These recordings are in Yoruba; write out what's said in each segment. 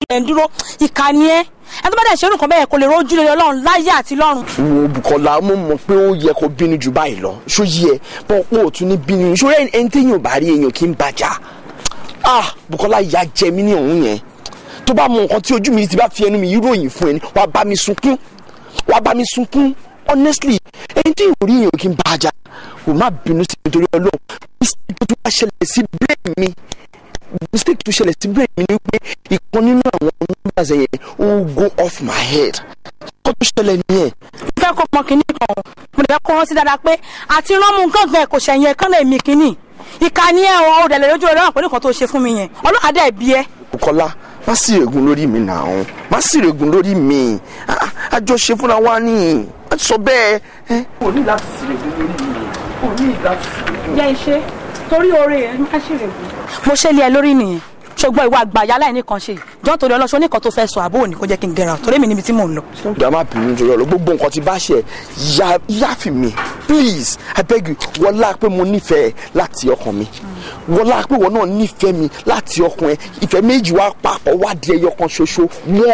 ẹ̀ ń dúró ìkànnì ẹ̀ ẹni tó bá dẹ̀ ṣe orúkọ bẹ́ẹ̀ kò lè rójú lé Ọlọ́run láyé àti lọ́run. wo Bùkọ́lá mo mọ̀ pé ó yẹ kó bínú jù báyìí lọ ṣó yẹ bọ́n pé ò tún ní bínú ṣó ẹni téèyàn bá rí èèyàn kí n bàjá Bùkọ́lá ìyà jẹ mí ní òun yẹn tó bá mọ nǹkan tí ojú mi ti bá fi ẹnu mi yí ròyìn fún ẹni wàá bá mi sunkún honestly ẹni tí ìròrí èèyàn kí n bàjá kò má bínú sí mi torí Ọlọ́run mistake tó wá ṣẹlẹ̀ sí brain mi ni wípé ìkan nínú àwọn numbers yẹn ó go off my head kó tó ṣẹlẹ̀ nìyẹn. mo fẹ́ kó mọ kínní kan mo lè fẹ́ kó rántí dáadáa pé àti ránmú gángan ẹ̀ kò ṣẹ̀yìn ẹ̀kan náà èmi kínní ìkànnì ẹ̀ ọ̀ ọ̀dẹ̀lẹ̀ lójú Ọlọ́run pé nǹkan tó ṣe fún mi yẹn Ọlọ́run adé bí ẹ. Bùkọ́lá má sì règùn lórí mi náà má sì règùn lórí mi àjọṣe fúnra wa ni a ti sọ bẹ́ẹ̀. o ní láti sì règùn lórí mi o ní láti sì règùn. jẹ́ iṣẹ́ torí oore ẹ̀ má sì règùn. mo ṣe lé ẹ lórí nìyẹn ṣùgbọ́n ìwà àgbà yálà ẹni kan ṣe jọ́n torí ọlọ́ṣọ́ oníkan tó fẹ́ sọ àbó òní kó jẹ́ kí n gẹ̀rà torí mi níbi tí mò ń lọ. dàmá bínú torí ọlọ gbogbo nǹkan tí bá ṣe yáfi mi please I beg you wọlá pé mo nífẹ̀ẹ́ láti ọkàn mi wọlá pé wọn náà nífẹ̀ẹ́ mi láti ọkàn ẹ ìfẹ́ méjì wá papọ̀ wá di ẹyọ kan ṣoṣo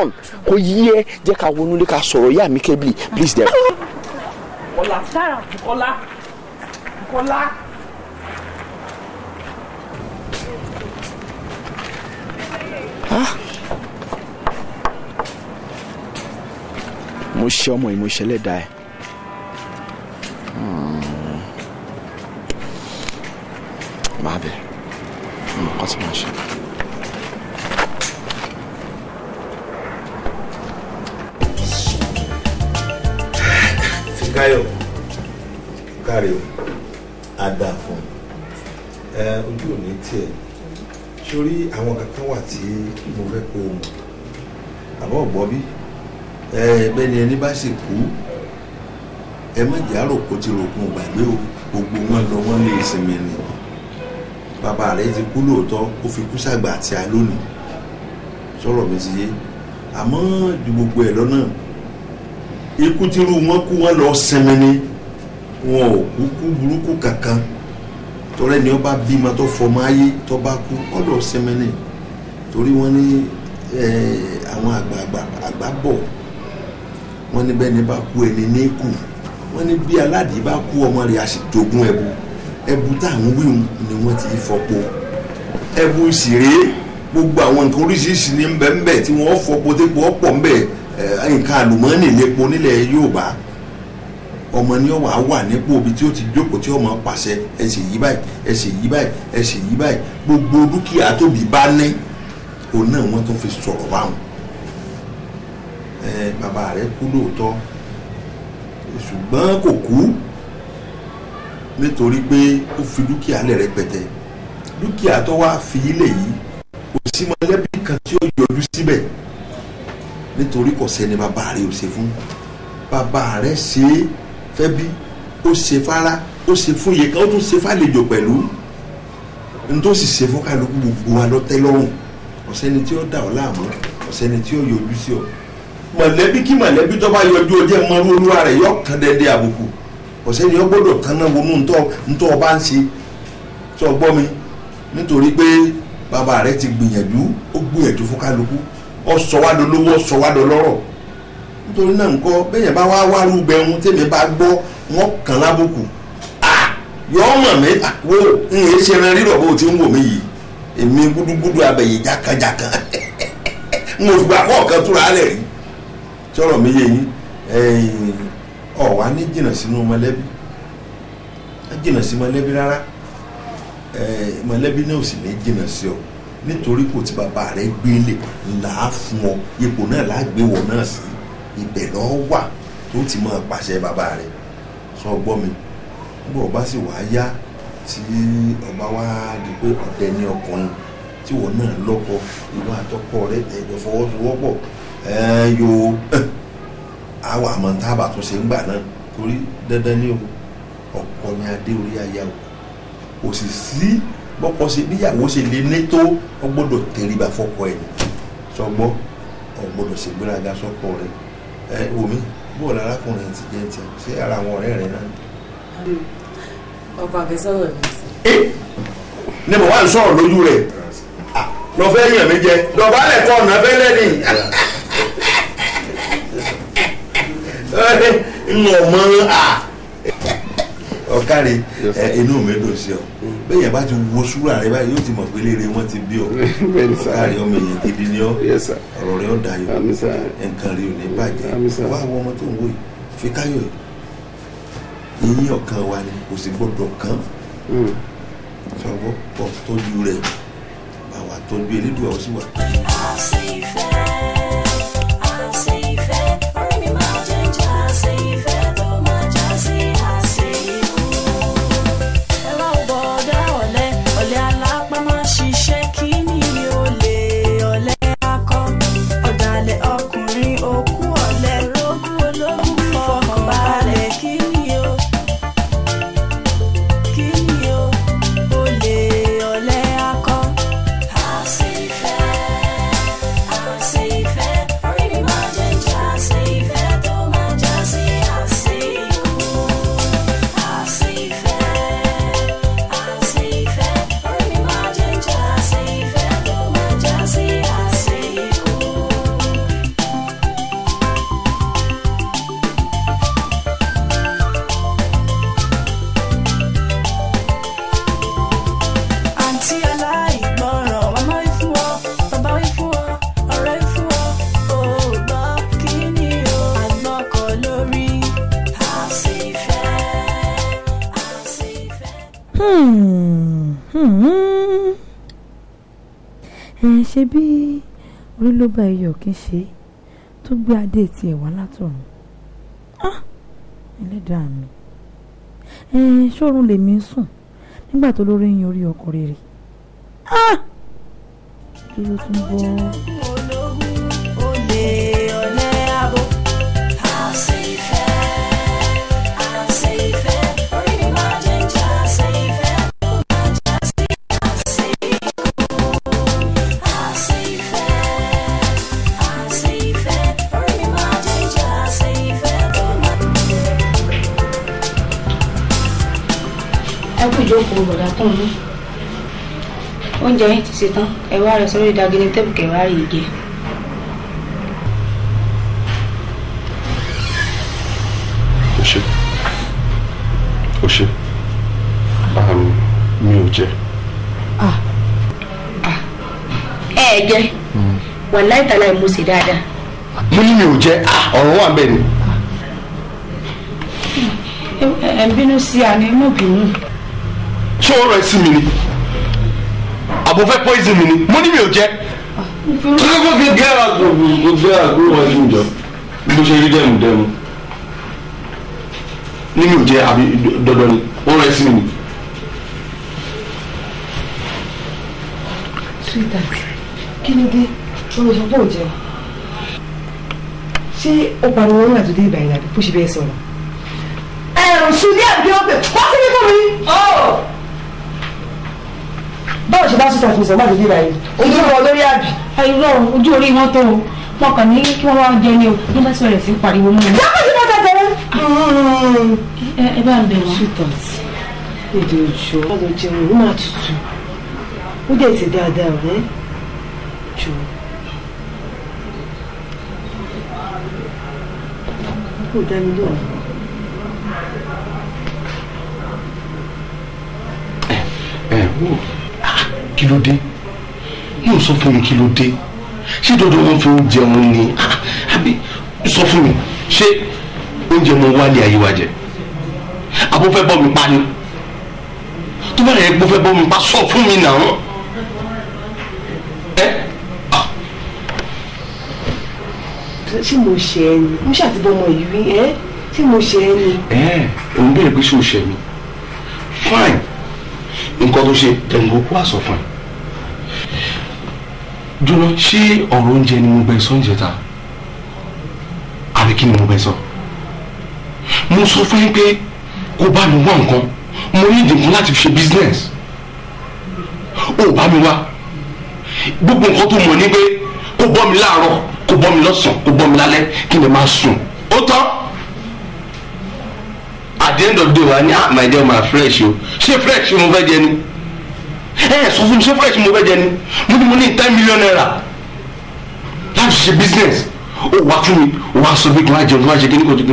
one kò yí ẹ jẹ́ ká wọnú lé ká sọ̀rọ̀ yá mi kébìlì please there. Bùkọ́lá. mo ṣe ọmọ yìí mo ṣe lẹ́dàá ẹ̀ máa bẹ̀ nǹkan tí máa ṣe. Fikayo kárí o ada fún ojú òní tiẹ̀ sórí àwọn kankan wà tí mo fẹ́ kó o mọ̀ àbọ̀ ọ̀gbọ́ bí bẹ́ẹ̀ ni ẹni bá sì kú ẹ méjì àròkó ti rògùn gbàgbé o gbogbo wọn lọ wọn lè sinmi ni bàbá rẹ ti kú lóòótọ́ ó fi kú sàgbà àti alónìí sọ̀rọ̀ mi ti yé àmọ́ ju gbogbo ẹ̀ lọ́nà ikú tírú wọn kú wọn lọ sinmi ni wọn ò kú burúkú kankan torí ẹni ọba bímọ tó fọmọ ayé tó bá kú ọ̀dọ̀ sinmi ni torí wọn ní àwọn àgbà bọ̀ wọ́n ní bẹ́ẹ̀ ni bá kú ẹni ní kù wọ́n ní bí aládìí bá kú ọmọ rẹ̀ a sì jogún ẹbu táwọn wíwùn ni wọ́n ti fọpo ẹbu ìsìrè gbogbo àwọn nǹkan oríṣiríṣi ní bẹ́ẹ̀ tí wọ́n fọpo tépo ọ̀pọ̀ ńbẹ̀ nǹkan àlùmọ́ọ́nì lépo nílẹ̀ Yorùbá ọmọ ní ọwà wà nípò ibi tí ó ti jókòó tí ọmọ pàṣẹ ẹ ṣe yí báyìí ẹ ṣe yí báyìí ẹ ṣe yí báyìí gbogbo dúkìá tóbi bá ní òun náà wọ́n tó fi sọ̀rọ̀ báwọn bàbá rẹ̀ kú lóòótọ́ ṣùgbọ́n kò kú nítorí pé ó fi dúkìá lẹ̀ rẹpẹtẹ dúkìá tó wá fi ilẹ̀ yìí kò sí mọ̀lẹ́bí kan tí ó yọjú síbẹ̀ nítorí kò sẹ́ni bàbá rẹ̀ ò ṣe fún bàbá rẹ̀ ṣe é fẹ́ bí ó ṣe fara ó ṣe fún iye kan ó tún ṣe fàlejò pẹ̀lú nítorí sì ṣe fún kálukú gbogbo wa lọ́tẹ́ lọ́rùn ọ̀sẹ́ni tí ó dà ọ́ láàmú ọ̀sẹ́ni tí ó yọjú sí ọ mọ̀lẹ́bí kí mọ̀lẹ́bí tó bá yọjú ọjẹ́ mọ́rú olúwa rẹ̀ yọ kàn dẹ́dẹ́ àbùkù ọ̀sẹ́ni ó gbọ́dọ̀ tán náà wọnú ntọ́ ọba ń ṣe tí ọ gbọ́ mi nítorí pé bàbá rẹ̀ ti gbìyànjú ó gbìyànjú fún kálukú ó sọ wá dolówó ó sọ wá dọlọ́rọ̀ nítorí náà nǹkan bẹ́yẹn bá wá wárú bẹ́hùn tèmi bá gbọ́ wọn kàn lábùkù yọ ọmọ mi wo ń yé ṣe rẹ rírọ̀ bó ti ń wò mí yìí èmi gúdúgúdú abẹ̀yẹ jákàjákà ń mo fìgbà kọ̀ọ̀kan túra rẹ̀ rí sọ̀rọ̀ mi yé yín ọ̀wá ní jìnnà sínú mọ̀lẹ́bí jìnnà sí mọ̀lẹ́bí rárá mọ̀lẹ́bí náà ò sì ní jìnnà sí ọ nítorí kò tí bàbá rẹ gbélé là á fún ọ ipò náà lágbèwọ náà sí ibẹ̀ lọ́ọ́ wà tó ti máa pàṣẹ bàbá rẹ sọ gbọ́ mi nígbà ọba sì wá yá tí ọba wá di pé ọ̀dẹ ní ọkùnrin tí wọn náà lọ́kọ ìwà àtọkọ rẹ ẹ̀jọ̀ fọwọ́sowọ́pọ̀ yóò àwọn àmọ̀ntàbà tó ṣe ń gbà náà torí dandan ní ọkọ ní adé orí aya o kò sì sí bọ́kọ ṣe bíyàwó ṣe lè ní tó ọ gbọ́dọ̀ tẹríba fọ́kọ ẹ̀ sọgbọ́ ọ gbọ́dọ̀ ṣe gbéraga sọ́kọ rẹ̀ wòmí bóòlù arákùnrin ti jẹ́ tiẹ̀ ṣé ara àwọn ọ̀rẹ́ rẹ̀ náà. ọkọ àfẹ́sọ́nà mi sí. ní mo wá ń sọ̀rọ̀ lójú rẹ̀ lọ fẹ́ yàn mí jẹ dọ̀bálẹ̀ kọ́ ọ̀nà fẹ́lẹ́ ni n ò mọ ọ̀kárí inú mi dùn sí ọ bẹ́ẹ̀ yẹn bá ti wo súrà rẹ báyìí yóò ti mọ̀ pé léèrè wọn ti bí ọ ọ̀kárí ọmọ èyàn gidi ni ọ ọ̀rọ̀ rẹ ó dayọ̀ nǹkan rí ò ní bàjẹ́ wá wọ ọmọ tó ń wò yìí fi káyọ̀ yìí ọ̀kan wa ni kò sì gbọ́dọ̀ kán sọ̀rọ̀ pọ̀ tọ́jú rẹ̀ àwa tọ́jú elédùn àwọn sí wa. ṣe bí orí ló bá iyọ̀ kí n ṣe tó gbé adé tiẹ̀ wá látọ̀run ẹlẹ́dàá mi ṣọ́run lèmi ń sùn nígbà tó lórí yin orí ọkọ rere kí ló tún bọ́. ìjókòó bọ̀dá kùn mí oúnjẹ yín ti ṣetán ẹ wá rẹ sórí ìdágínní tẹ́bù kẹwàá rí ìjẹ. ó ṣe mi ò jẹ. ẹ jẹ wàláhì tàláhì mo ṣe dáadáa. mo ní mi ò jẹ ọ̀rọ̀ wà bẹ́ẹ̀ ni. ẹ ń bínú sí àná mo bínú. ṣé o rẹ̀ sí mi ni àbò fẹ́ poison mi ni mo ní mi ò jẹ́. tó ló gbé gẹ́rà gbúrò wọn sí ìjọ bó ṣe rí dẹ́mu ní mi ò jẹ́ àbí dandan ni ó rẹ̀ sí mi ni. sweetheart kí ló dé olùsọ̀pọ̀ ò jẹun ṣé ó pariwo ní àtúndé ìgbà ìyàbí bó ṣe bẹ́ẹ̀ sọ̀rọ̀. sùn ní àbí ọ̀pẹ̀ wá sí mi fún mi. báwo ṣe bá sùn tàbí sọ̀rọ̀ àtúndé ìgbà yìí ojú wọn lórí àbí. irọ́ ojú orí wọn tó o wọn kàn ní kí wọ́n wá jẹ ní o ní bá sọ̀rọ̀ sí pariwo mú mi. yàtọ̀ sí bàtà tẹ̀lé. ẹ bá ń bẹ̀ wọ́n. sweetheart èdè òjò ọ̀dọ̀ jẹun ó máa tutù ó dẹ̀ ti dáadáa rẹ̀ jù. kò dá mi lóhùn. wò kí ló dé yóò sọ fún mi kí ló dé ṣé dandan wọn fi oúnjẹ wọn ni àbí sọ fún mi ṣé oúnjẹ mo wá ní ayé wa jẹ àbó fẹ́ bọ́ mi pa ni tó bá yẹ kó fẹ́ bọ́ mi pa sọ fún mi náà ṣé mo ṣe ẹ ni mo ṣàtìbọ ọmọ yìí rí ṣé mo ṣe ẹ ni. òun bẹ̀rẹ̀ pé ṣé o ṣe mi fine nǹkan tó ṣe tẹ̀gbọ́ kó àsọ fún ẹ dúró ṣé ọ̀rọ̀ oúnjẹ ni mo bẹ sọ oúnjẹ ta àbí kí ni mo bẹ sọ mo sọ fún yín pé kó bá mi wá nǹkan mo ní ìdìbò láti fi ṣe business ó bá mi wá gbogbo nǹkan tó mọ̀ ní pé kó bọ́ mi láàárọ̀ kó bọ́ mi lọ́sàn-án kó bọ́ mi lálẹ́ kí ni máa sùn ó tán at the end of the day wa ni my dear ma fresh o ṣé fresh mo fẹ́ jẹ ni sọ fún mi ṣé fresh mo fẹ́ jẹ ni mo ní 10 million naira láti ṣe business ó wá fún mi ó wá sọ pé kí wọ́n á jẹun kí wọ́n á ṣe kíní kò kíní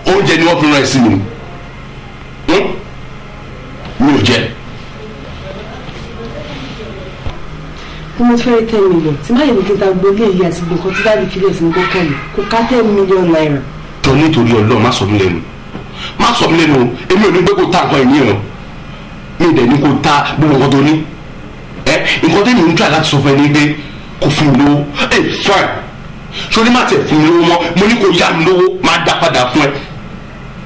oúnjẹ ni wọ́n fi rán ẹ sí mi mi ò jẹ. mo fẹ́ 10 million tí máa yẹ kí n ta gbólé yìí àti gbogbo tí dáàbì kílẹ̀ sí mi kó kẹ́lẹ̀ kó ká 10 million naira. jọ nítorí Ọlọ́run má sọ mí lẹ́nu o èmi ò ní gbé kó ta nǹkan ìní o mi dẹ̀ ní kó ta gbogbo nǹkan tó ní nǹkan tó ní ń try láti sọ fún ẹ ní pé kò fún mi lówó fine sórí má tẹ̀ fún mi lówó mọ́ mo ní kó yá mi lówó má dá padà fún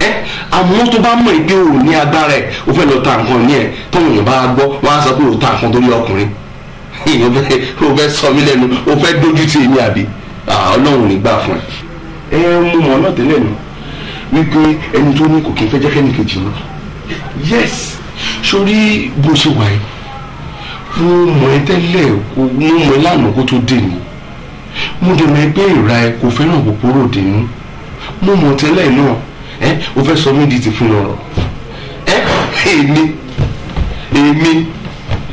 ẹ àmọ́ tó bá mọ̀ pé o ní agbára ẹ̀ o fẹ́ lọ ta nǹkan ní ẹ̀ tọ́wọ́n èèyàn bá gbọ́ wọ́n á sọ pé o ta nǹkan tó ní ọkùnrin o fẹ́ sọ mí lẹ́nu o fẹ́ dójú tì mí àbí Ọlọ́run ní gbà fún ẹ mú mọ́ náà tẹ́lẹ̀ nù wípé ẹni tó ní kò kí n fẹ́ jẹ́ kẹ́ni kejì mọ́ yes sórí bó ṣe wà yìí mo mọ̀ ẹ́ tẹ́lẹ̀ mo mọ̀ ẹ́ lánàá kó tó dé ni mo dẹ̀ mọ̀ ẹ́ pé ìra ẹ kò fẹ́ràn kòkòrò dènú mo mọ̀ tẹ́lẹ̀ náà o fẹ́ sọ mí di ti fún lọ́rọ̀ èmi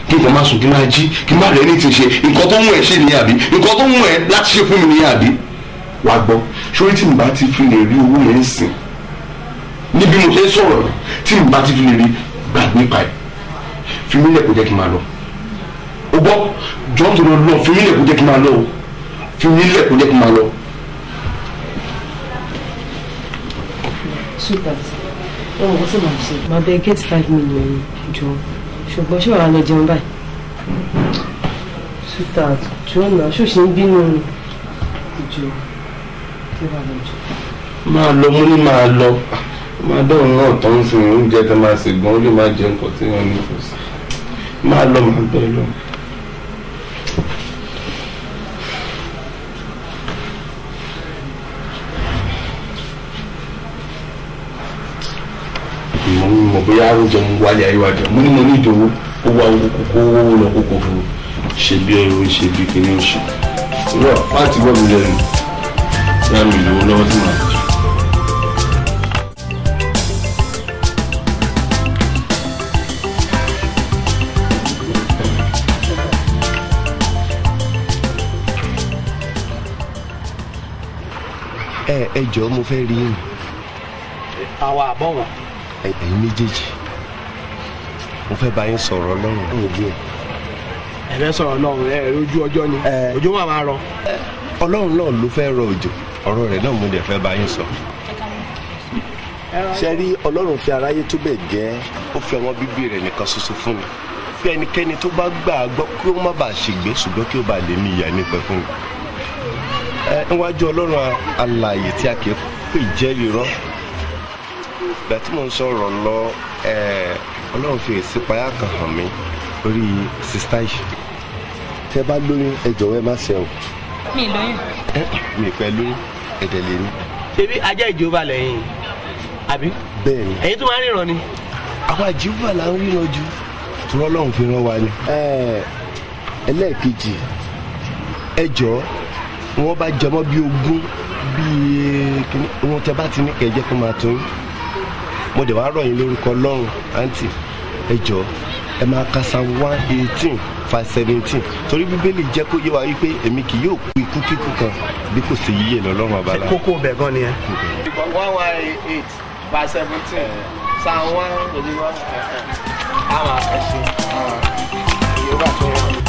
kí n kàn máa sùn kí n máa jí kí n máa rẹ̀ ní ti ṣe nǹkan tó ń wọ̀ ẹ́ ṣe nìyà bí nǹkan tó ń wọ̀ ẹ́ láti ṣe fún mi nìyà bí wàá gbọ́ sórí tí mo bá ti fi lè rí owó yẹn sìn níbi mo ṣe ń sọ̀rọ̀ tí mo bá ti fi lè rí gbàgbé pa ẹ̀ fi mí lẹ̀ kó jẹ́ kí n máa lọ o gbọ́ jọ́ tó lọ fi mí lẹ̀ kó jẹ́ kí n máa lọ o fi mí lẹ̀ kó jẹ́ kí n máa lọ. sweetheart ọmọ kan tí màá ṣe máa bẹ get 5 million jọ ṣùgbọ́n ṣé wàá lọ jẹun báyìí sweetheart jọ náà ṣó ṣe ń bínú jọ kí wàá lọ jọ. máa lọ mo ní máa lọ máa dọ̀rùn náà tó ń sin oúnjẹ tó máa ṣe gan ó lè máa jẹ nǹkan tí wọ́n ní kò sí máa lọ máa bẹ́ẹ̀ lọ. mo bóyá oúnjẹ mo wálé ayé wa jẹ mo ní mo ní ìdòwò ó wá owó kókó owó lọ kókó fún ṣe bí ẹrù ṣe bí kíní oṣù rọ láti gbọ́ mi lẹ́nu yá mi lówó lọ́wọ́ tí màá jù. ẹ jọ̀ọ́ mo fẹ́ rí yín. àwa àbọ̀wọ̀. ẹ̀yin méjèèjì mo fẹ́ bá yín sọ̀rọ̀ Ọlọ́run òbí ẹ̀. ẹ fẹ́ sọ̀rọ̀ Ọlọ́run ojú ọjọ́ ni òjò máa rọ. Ọlọ́run náà ló fẹ́ rọ òjò ọ̀rọ̀ rẹ̀ náà mo dẹ̀ fẹ́ bá yín sọ. ṣe rí Ọlọ́run fi aráyé tó bẹ̀ gẹ́ ó fi ọmọ bíbí rẹ̀ nìkan ṣoṣo fún mi bí ẹnikẹ́ni tó bá gbà á gbọ́ kí ó má bàa ṣègbé ṣùgbọ́n kí ó bàa lè ní ìyà nípẹ́ fún mi. níwájú Ọlọ́run alààyè tí a kì í pè jẹ́rìí rọ́ ìgbà tí mo ń sọ̀rọ̀ lọ Ọlọ́run fi èsì payá kan hàn mí lórí sista yìí. tẹ́ bá lóyún ẹ jọ̀wọ́ ẹ má ṣe o. mi lóyún. mi pẹ́ lóyún ẹ̀dẹ̀ lè ní. ṣebí ajá ìjọba lẹ́yìn àbí. bẹ́ẹ̀ni. ẹ̀yin tó máa ń ríran ni. àwọn àjíwá là ń ríran ju tí Ọlọ́run fi rán wa ni. ẹlẹ́ẹ̀kejì ẹ jọ̀ọ́ wọ́n bá jẹmọ́ bí ogún bíi kíní ohun tẹ́ bá ti ní kẹ́ jẹ́ kó máa tó yín mo dẹ̀ wá rọ̀ yín lórúkọ Ọlọ́run àǹtí ẹ jọ̀ọ́ ẹ máa ka Psalm 118 verse 17 torí Bíbélì jẹ́ kó yé wa wípé èmi kì yóò kú ikú kíkú kan bí kò sí yíyẹ lọ́lọ́run àbálá. kókó bẹ̀ gan ni ẹ. 118 verse 17 Psalm 1 àwọn àkàṣe yorùbá tó yẹ.